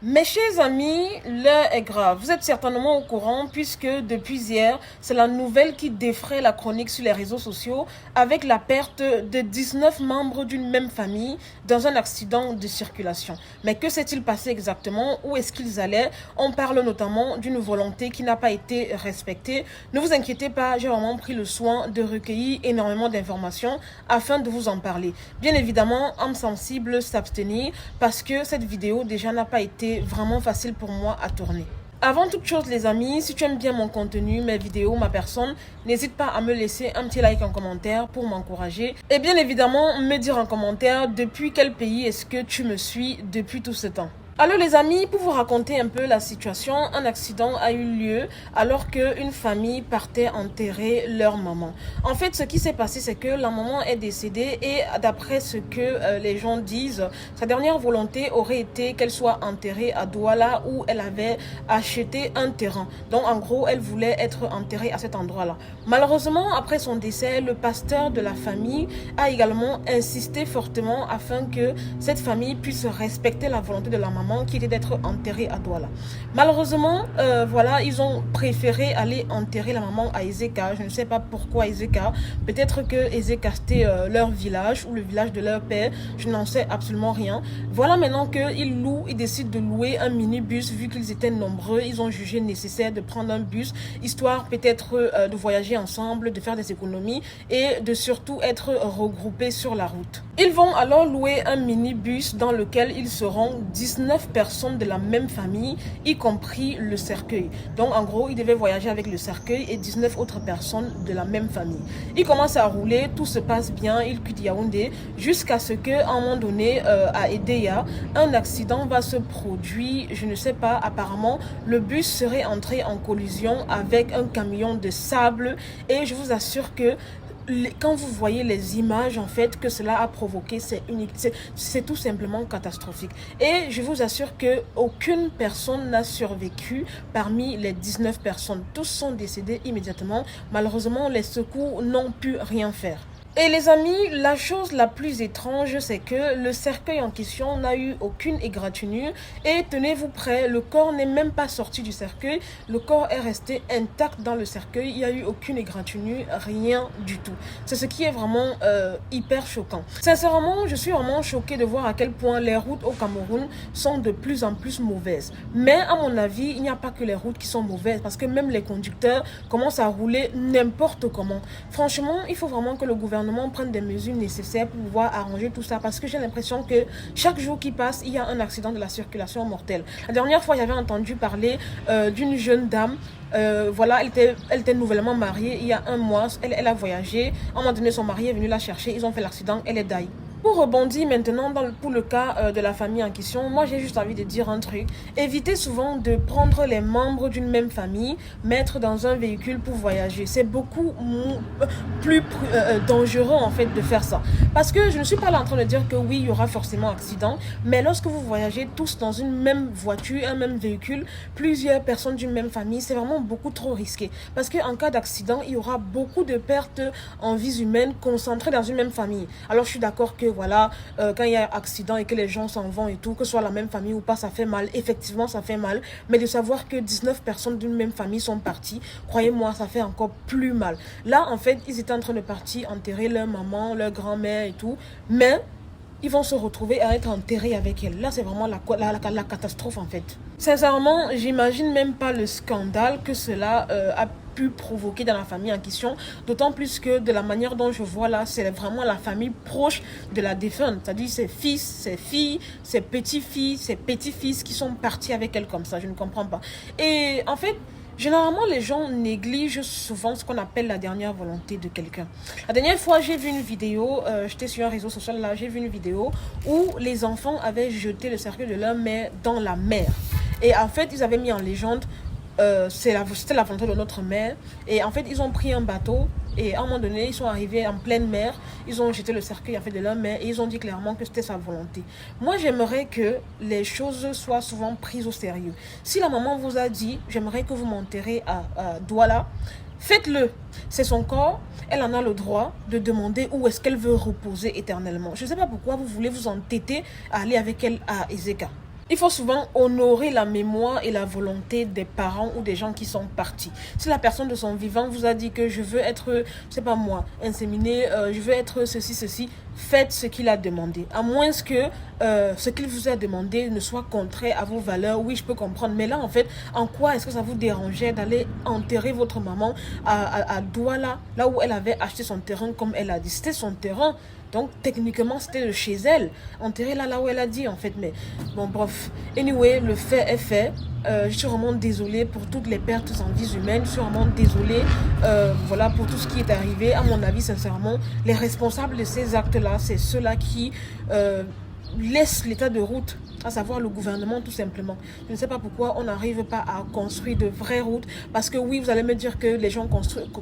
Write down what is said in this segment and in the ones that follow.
Mes chers amis, l'heure est grave. Vous êtes certainement au courant puisque depuis hier, c'est la nouvelle qui défraie la chronique sur les réseaux sociaux avec la perte de 19 membres d'une même famille dans un accident de circulation. Mais que s'est-il passé exactement? Où est-ce qu'ils allaient? On parle notamment d'une volonté qui n'a pas été respectée. Ne vous inquiétez pas, j'ai vraiment pris le soin de recueillir énormément d'informations afin de vous en parler. Bien évidemment, âme sensible, s'abstenir parce que cette vidéo déjà n'a pas été vraiment facile pour moi à tourner. Avant toute chose les amis, si tu aimes bien mon contenu, mes vidéos, ma personne, n'hésite pas à me laisser un petit like en commentaire pour m'encourager. Et bien évidemment, me dire en commentaire depuis quel pays est-ce que tu me suis depuis tout ce temps. Alors les amis, pour vous raconter un peu la situation, un accident a eu lieu alors qu'une famille partait enterrer leur maman. En fait, ce qui s'est passé, c'est que la maman est décédée et d'après ce que les gens disent, sa dernière volonté aurait été qu'elle soit enterrée à Douala où elle avait acheté un terrain. Donc en gros, elle voulait être enterrée à cet endroit-là. Malheureusement, après son décès, le pasteur de la famille a également insisté fortement afin que cette famille puisse respecter la volonté de la maman qui était d'être enterrée à Douala. Malheureusement, voilà, ils ont préféré aller enterrer la maman à Ezeka. Je ne sais pas pourquoi Ezeka. Peut-être que Ezeka c'était leur village ou le village de leur père. Je n'en sais absolument rien. Voilà maintenant qu'ils décident de louer un minibus vu qu'ils étaient nombreux. Ils ont jugé nécessaire de prendre un bus, histoire peut-être de voyager ensemble, de faire des économies et de surtout être regroupés sur la route. Ils vont alors louer un minibus dans lequel ils seront 19 personnes de la même famille, y compris le cercueil. Donc en gros, ils devaient voyager avec le cercueil et 19 autres personnes de la même famille. Ils commencent à rouler, tout se passe bien, ils quittent Yaoundé jusqu'à ce qu'à un moment donné, à Edea, un accident va se produire. Je ne sais pas, apparemment, le bus serait entré en collision avec un camion de sable et je vous assure que quand vous voyez les images en fait que cela a provoqué, c'est tout simplement catastrophique. Et je vous assure que aucune personne n'a survécu parmi les 19 personnes. Tous sont décédés immédiatement. Malheureusement, les secours n'ont pu rien faire. Et les amis, la chose la plus étrange, c'est que le cercueil en question n'a eu aucune égratignure. Et tenez-vous prêts, le corps n'est même pas sorti du cercueil. Le corps est resté intact dans le cercueil. Il n'y a eu aucune égratignure, rien du tout. C'est ce qui est vraiment hyper choquant. Sincèrement, je suis vraiment choquée de voir à quel point les routes au Cameroun sont de plus en plus mauvaises. Mais à mon avis, il n'y a pas que les routes qui sont mauvaises. Parce que même les conducteurs commencent à rouler n'importe comment. Franchement, il faut vraiment que le gouvernement prenne des mesures nécessaires pour pouvoir arranger tout ça parce que j'ai l'impression que chaque jour qui passe, il y a un accident de la circulation mortelle. La dernière fois, j'avais entendu parler d'une jeune dame. Voilà, elle était nouvellement mariée il y a un mois. Elle a voyagé. À un moment donné, son mari est venu la chercher. Ils ont fait l'accident. Elle est die. Pour rebondir maintenant pour le cas de la famille en question, moi j'ai juste envie de dire un truc. Évitez souvent de prendre les membres d'une même famille, mettre dans un véhicule pour voyager. C'est beaucoup plus dangereux en fait de faire ça. Parce que je ne suis pas là en train de dire que oui, il y aura forcément accident, mais lorsque vous voyagez tous dans une même voiture, un même véhicule, plusieurs personnes d'une même famille, c'est vraiment beaucoup trop risqué. Parce qu'en cas d'accident, il y aura beaucoup de pertes en vies humaines concentrées dans une même famille. Alors je suis d'accord que voilà, quand il y a accident et que les gens s'en vont et tout, que ce soit la même famille ou pas, ça fait mal. Effectivement, ça fait mal. Mais de savoir que 19 personnes d'une même famille sont parties, croyez-moi, ça fait encore plus mal. Là, en fait, ils étaient en train de partir enterrer leur maman, leur grand-mère et tout. Mais ils vont se retrouver à être enterrés avec elle. Là, c'est vraiment la catastrophe, en fait. Sincèrement, j'imagine même pas le scandale que cela a pu provoquer dans la famille en question, d'autant plus que de la manière dont je vois là, c'est vraiment la famille proche de la défunte, c'est-à-dire ses fils, ses filles, ses petits-filles, ses petits-fils qui sont partis avec elle comme ça, je ne comprends pas. Et en fait, généralement, les gens négligent souvent ce qu'on appelle la dernière volonté de quelqu'un. La dernière fois, j'ai vu une vidéo, j'étais sur un réseau social là, j'ai vu une vidéo où les enfants avaient jeté le cercueil de leur mère dans la mer. Et en fait, ils avaient mis en légende c'était la volonté de notre mère. Et en fait, ils ont pris un bateau et à un moment donné, ils sont arrivés en pleine mer. Ils ont jeté le cercueil en fait de leur mère et ils ont dit clairement que c'était sa volonté. Moi, j'aimerais que les choses soient souvent prises au sérieux. Si la maman vous a dit, j'aimerais que vous m'enterrez à Douala, faites-le. C'est son corps. Elle en a le droit de demander où est-ce qu'elle veut reposer éternellement. Je ne sais pas pourquoi vous voulez vous entêter à aller avec elle à Ezeka. Il faut souvent honorer la mémoire et la volonté des parents ou des gens qui sont partis. Si la personne de son vivant vous a dit que je veux être, je sais pas moi, inséminé, je veux être ceci, faites ce qu'il a demandé. À moins que ce qu'il vous a demandé ne soit contraire à vos valeurs, oui, je peux comprendre. Mais là, en fait, en quoi est-ce que ça vous dérangeait d'aller enterrer votre maman à Douala, là où elle avait acheté son terrain, comme elle a dit. C'était son terrain. Donc, techniquement, c'était de chez elle. Enterré là où elle a dit, en fait. Mais bon, bref. Anyway, le fait est fait. Je suis vraiment désolée pour toutes les pertes en vies humaines. Je suis vraiment désolée voilà, pour tout ce qui est arrivé. À mon avis, sincèrement, les responsables de ces actes-là, c'est ceux-là qui laissent l'état de route, à savoir le gouvernement tout simplement. Je ne sais pas pourquoi on n'arrive pas à construire de vraies routes, parce que oui, vous allez me dire que les gens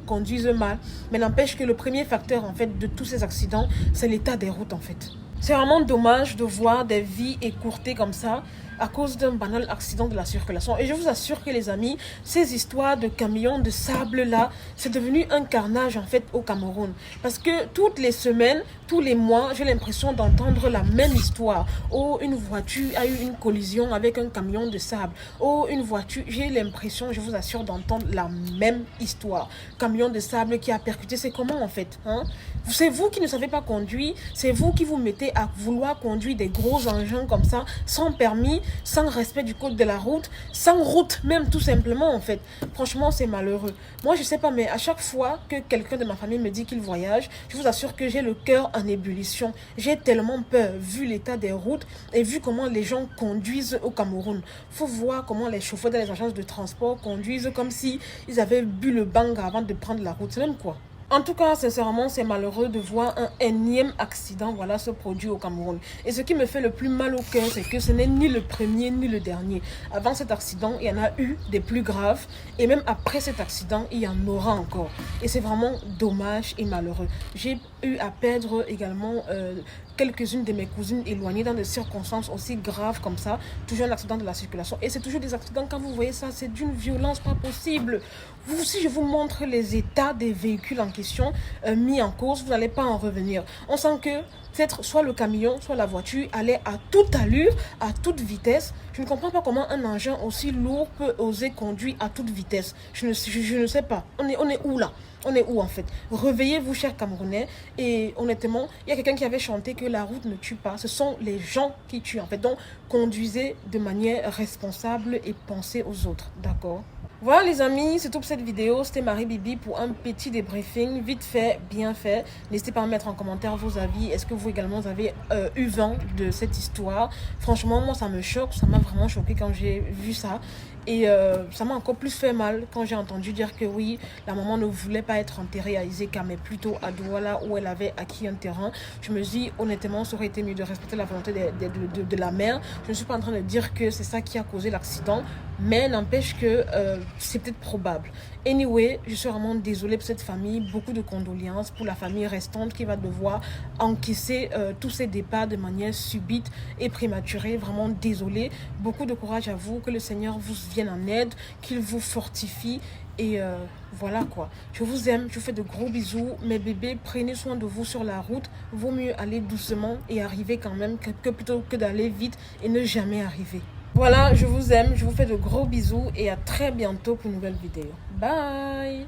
conduisent mal, mais n'empêche que le premier facteur en fait de tous ces accidents, c'est l'état des routes en fait. C'est vraiment dommage de voir des vies écourtées comme ça à cause d'un banal accident de la circulation. Et je vous assure que les amis, ces histoires de camions de sable là, c'est devenu un carnage en fait au Cameroun. Parce que toutes les semaines, tous les mois, j'ai l'impression d'entendre la même histoire. Oh, une voiture a eu une collision avec un camion de sable. Oh, une voiture, j'ai l'impression, je vous assure, d'entendre la même histoire. Camion de sable qui a percuté, c'est comment en fait, hein? C'est vous qui ne savez pas conduire, c'est vous qui vous mettez à vouloir conduire des gros engins comme ça, sans permis, sans respect du code de la route, sans route même tout simplement en fait. Franchement, c'est malheureux. Moi, je sais pas, mais à chaque fois que quelqu'un de ma famille me dit qu'il voyage, je vous assure que j'ai le cœur en ébullition. J'ai tellement peur, vu l'état des routes et vu comment les gens conduisent au Cameroun. Faut voir comment les chauffeurs dans les agences de transport conduisent comme si ils avaient bu le bang avant de prendre la route. C'est même quoi. En tout cas, sincèrement, c'est malheureux de voir un énième accident voilà, se produire au Cameroun. Et ce qui me fait le plus mal au cœur, c'est que ce n'est ni le premier ni le dernier. Avant cet accident, il y en a eu des plus graves. Et même après cet accident, il y en aura encore. Et c'est vraiment dommage et malheureux. J'ai eu à perdre également quelques-unes de mes cousines éloignées dans des circonstances aussi graves comme ça. Toujours un accident de la circulation. Et c'est toujours des accidents, quand vous voyez ça, c'est d'une violence pas possible. Vous, si je vous montre les états des véhicules en question mis en cause, vous n'allez pas en revenir. On sent que peut-être soit le camion, soit la voiture allait à toute allure, à toute vitesse. Je ne comprends pas comment un engin aussi lourd peut oser conduire à toute vitesse. Je ne sais pas. On est où là? On est où en fait? Réveillez-vous, chers Camerounais. Et honnêtement, il y a quelqu'un qui avait chanté que la route ne tue pas. Ce sont les gens qui tuent en fait. Donc, conduisez de manière responsable et pensez aux autres. D'accord? Voilà les amis, c'est tout pour cette vidéo. C'était Marie Bibi pour un petit débriefing, vite fait, bien fait. N'hésitez pas à mettre en commentaire vos avis. Est-ce que vous également avez eu vent de cette histoire? Franchement, moi ça me choque, ça m'a vraiment choqué quand j'ai vu ça. Et ça m'a encore plus fait mal quand j'ai entendu dire que oui, la maman ne voulait pas être enterrée à Iseka, mais plutôt à Douala où elle avait acquis un terrain. Je me dis, honnêtement, ça aurait été mieux de respecter la volonté de la mère. Je ne suis pas en train de dire que c'est ça qui a causé l'accident, mais n'empêche que c'est peut-être probable. Anyway, je suis vraiment désolée pour cette famille. Beaucoup de condoléances pour la famille restante qui va devoir encaisser tous ces départs de manière subite et prématurée. Vraiment désolée. Beaucoup de courage à vous. Que le Seigneur vous vienne en aide, qu'il vous fortifie. Et voilà quoi. Je vous aime. Je vous fais de gros bisous. Mes bébés, prenez soin de vous sur la route. Vaut mieux aller doucement et arriver quand même que plutôt que d'aller vite et ne jamais arriver. Voilà, je vous aime, je vous fais de gros bisous et à très bientôt pour une nouvelle vidéo. Bye!